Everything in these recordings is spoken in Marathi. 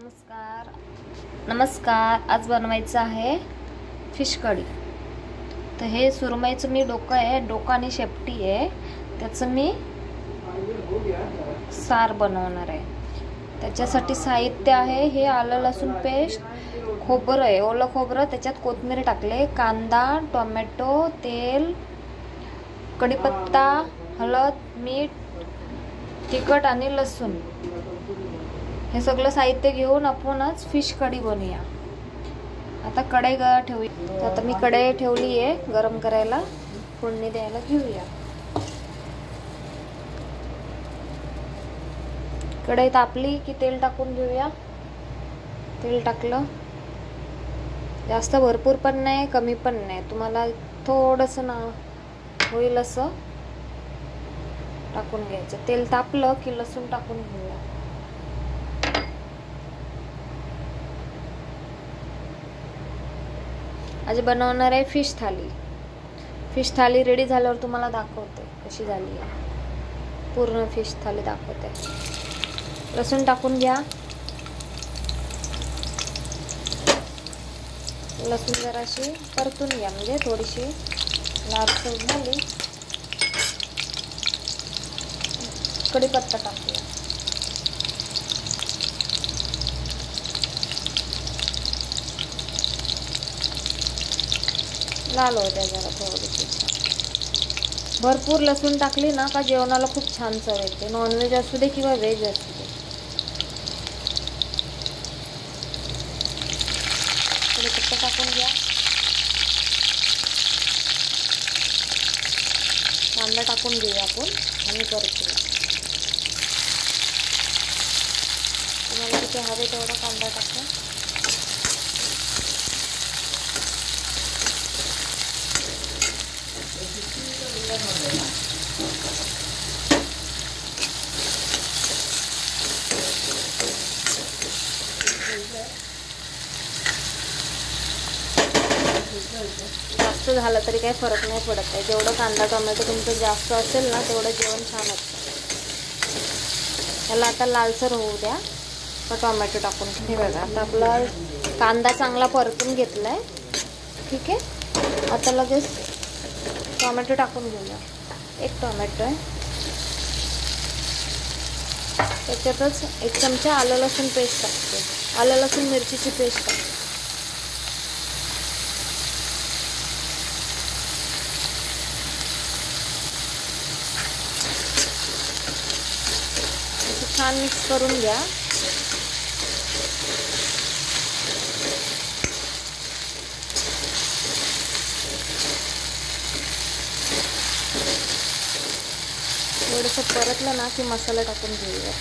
नमस्कार। आज बनवायचं आहे फिश कढी। तर हे सुरमईचं मी डोकं आहे, डोका आणि शेपटी आहे, त्याचं मी सार बनवणार आहे। त्याच्यासाठी साहित्य आहे हे आलं लसूण पेस्ट, खोबरं आहे, ओलं खोबरं, त्याच्यात कोथिंबीर टाकले, कांदा, टोमॅटो, तेल, कढीपत्ता, हळद, मीठ, तिखट आणि लसूण, हे सगळं साहित्य घेऊन आपण आज फिश कढी बनवूया। आता कढई ठेवूया। आता मी कढई ठेवली आहे गरम करायला, फोडणी द्यायला घेऊया। कढई तापली की तेल टाकून घेऊया। तेल टाकलं, जास्त भरपूर पण नाही, कमी पण नाही, तुम्हाला थोडंसं ना होईल असं टाकून घ्यायचं। तेल तापलं की लसूण टाकून घेऊया। आज बनवणार आहे फिश थाली। फिश थाली रेडी झाल्यावर तुम्हाला दाखवते कशी झाली आहे, पूर्ण फिश थाली दाखवते। लसूण टाकून घ्या। लसूण जराशी परतून घ्या, म्हणजे थोडीशी लालसर झाली। कढीपत्ता टाकूया। लाल होत्या जरा थोडीशी। भरपूर लसूण टाकली ना का जेवणाला खूप छान चव येते, नॉनव्हेज असू दे किंवा व्हेज असू दे। कढीपत्ता टाकून घ्या। कांदा टाकून घेऊया आपण आणि परतूया। तुम्हाला किती हवे तेवढा कांदा टाका। जास्त झालं तरी काही फरक नाही पडत आहे, जेवढं कांदा टोमॅटो तुमचं जास्त असेल ना तेवढं जेवण छान होतं। त्याला आता लालसर होऊ द्या। तर टोमॅटो टाकून हे बघा, आता आपला कांदा चांगला परतून घेतलाय, ठीक आहे। आता लगेच टोमॅटो टाकून घेऊया। एक टोमॅटो आहे, त्याच्यातच एक चमचा आलं लसूण पेस्ट टाकते, आलं लसूण मिरचीची पेस्ट टाकते। छान मिक्स करून घ्या। थोडंसं परतलं ना की मसाला टाकून घेऊया।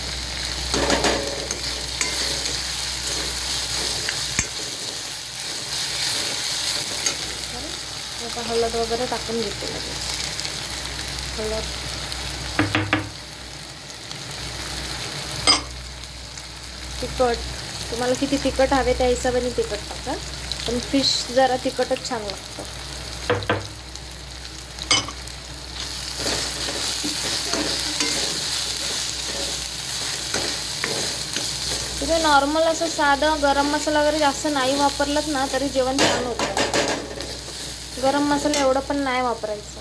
आता हळद वगैरे टाकून घेते लगेच। हळद, तिखट, तुम्हाला किती तिखट हवे त्या हिशोबाने तिखट टाका, पण फिश जरा तिखटच छान लागतं। तुम्ही नॉर्मल असं साधं गरम मसाला वगैरे जास्त नाही वापरलात ना तरी जेवण छान होतं। गरम मसाला एवढं पण नाही वापरायचं।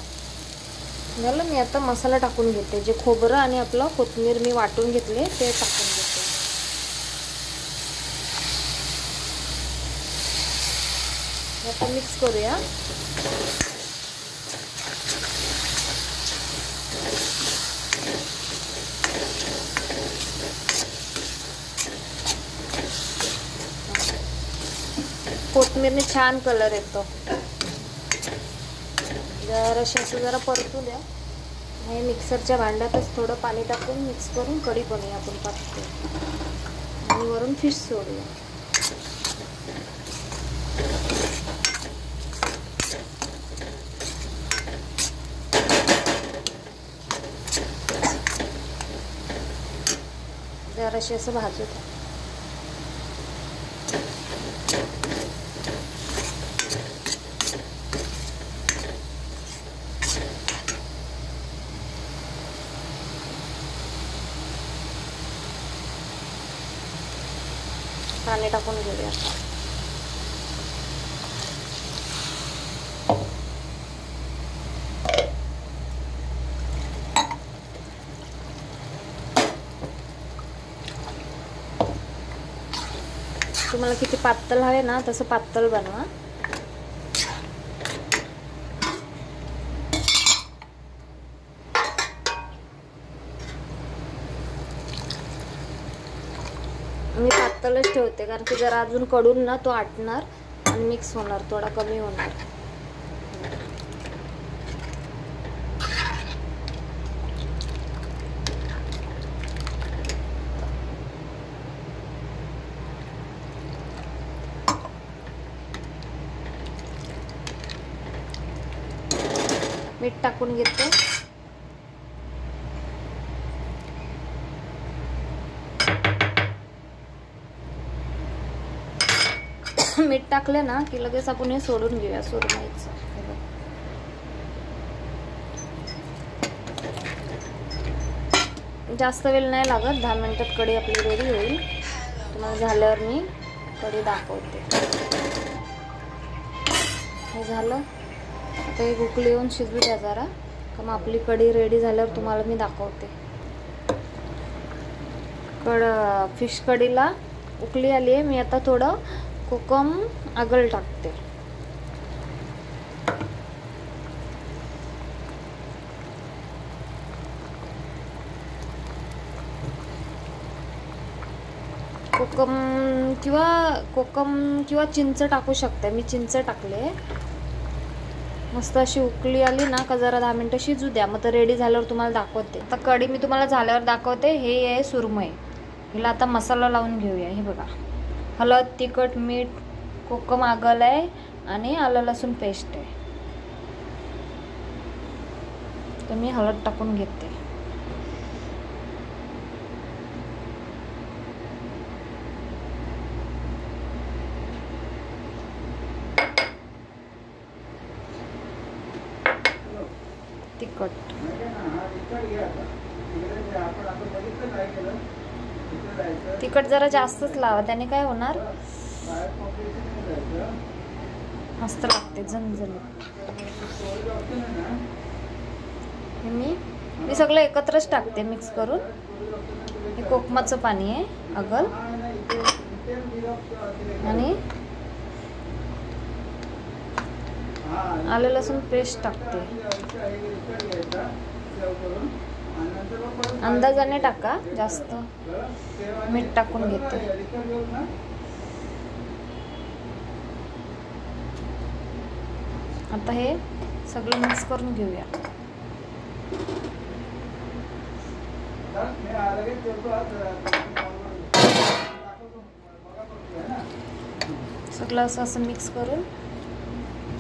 झालं, मी आता मसाला टाकून घेते, जे खोबरं आणि आपलं कोथिंबीर मी वाटून घेतले ते टाकून घेते। आता मिक्स करूया। कोथिंबीरने छान कलर येतो। जराशी असं जरा परतू द्या। हे मिक्सरच्या भांड्यातच थोडं पाणी टाकून मिक्स करून कढी बनवूया आपण पातळ, आणि वरून फिश सोडूया। जराशी असं भाजू द्या। पाणी टाकून घेऊया. तुम्हाला किती पातळ हवे ना तसं पातळ बनवा. मी पातळच ठेवते कारण की जरा अजून कडून ना तो आटणार आणि मिक्स होणार, थोडा कमी होणार. मीठ टाकून घेते. मीठ टाकले ना की लगेच आपण हे सोडून घेऊया सुरमईचं. जास्त वेळ नाही लागत, 10 मिनिटात कढी आपली रेडी होईल. तुम्हाला झाल्यावर मी कढी दाखवते. हे झालं, आता एक उकळी येऊन शिजू द्या जरा, का मग आपली कढी रेडी झाल्यावर तुम्हाला मी दाखवते. फिश कढीला उकळी आली आहे. मी आता थोडं कोकम आगळ टाकते. कोकम किंवा चिंच टाकू शकते. मी चिंच टाकले. मस्त अशी उकळी आली ना का जरा 10 मिनिटं शिजू द्या, मग तर रेडी झाल्यावर तुम्हाला दाखवते. आता कढी मी तुम्हाला झाल्यावर दाखवते. हे आहे सुरमई. हिला आता मसाला लावून घेऊया. हे बघा, हळद, तिखट, मीठ, कोकम आगळ आहे आणि आलं लसूण पेस्ट आहे. तर मी हळद टाकून घेते. तिखट, तिखट जरा जास्तच लावा, त्याने काय होणार, मस्त लागते झणझणीत. मी सगळं एकत्रच टाकते मिक्स करून. हे कोकमाचं पाणी आहे, आगळ आणि आलं लसूण पेस्ट टाकते. अंदाजाने टाका, जास्त मीठ टाकून घेते. आता हे सगळं मिक्स करून घेऊया. सगळं असं मिक्स करून,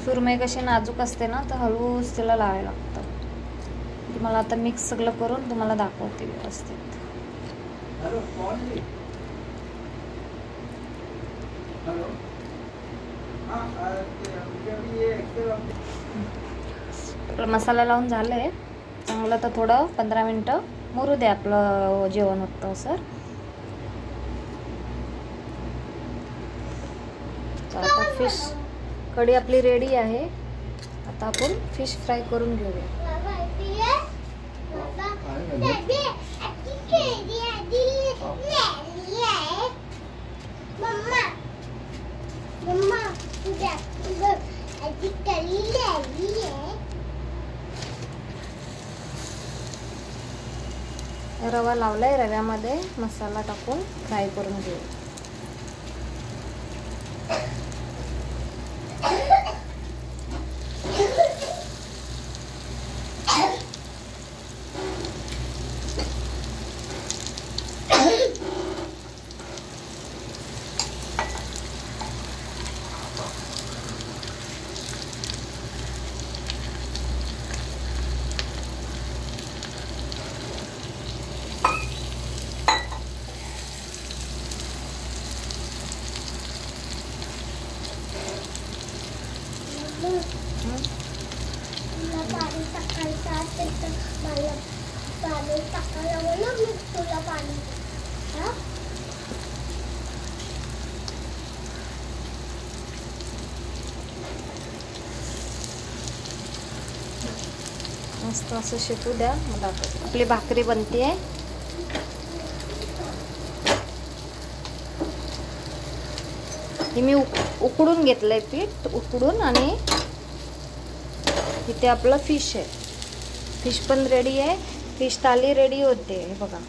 सुरमई कशी नाजूक असते ना, तर हळूच तिला लावायला लागतं. तुम्हाला आता मिक्स सगळं करून तुम्हाला दाखवते व्यवस्थित. मसाला लावून झालंय चांगलं. तर थोडं 15 मिनिटं मुरू द्या, आपलं जेवण होतं सर. आता फिश कढी आपली रेडी आहे. आता आपण फिश फ्राय करून घेऊया. रवा लावलाय, रव्यामध्ये मसाला टाकून फ्राय करून घेऊ. मस्त असं शेकू द्या. मग दाखवते. आपली भाकरी बनते आहे. हे मी उकडून घेतलंय पीठ, उकडून. आणि इथे आपलं फिश आहे. फिश पण रेडी आहे. फिश थाली रेडी होते. हे बघा.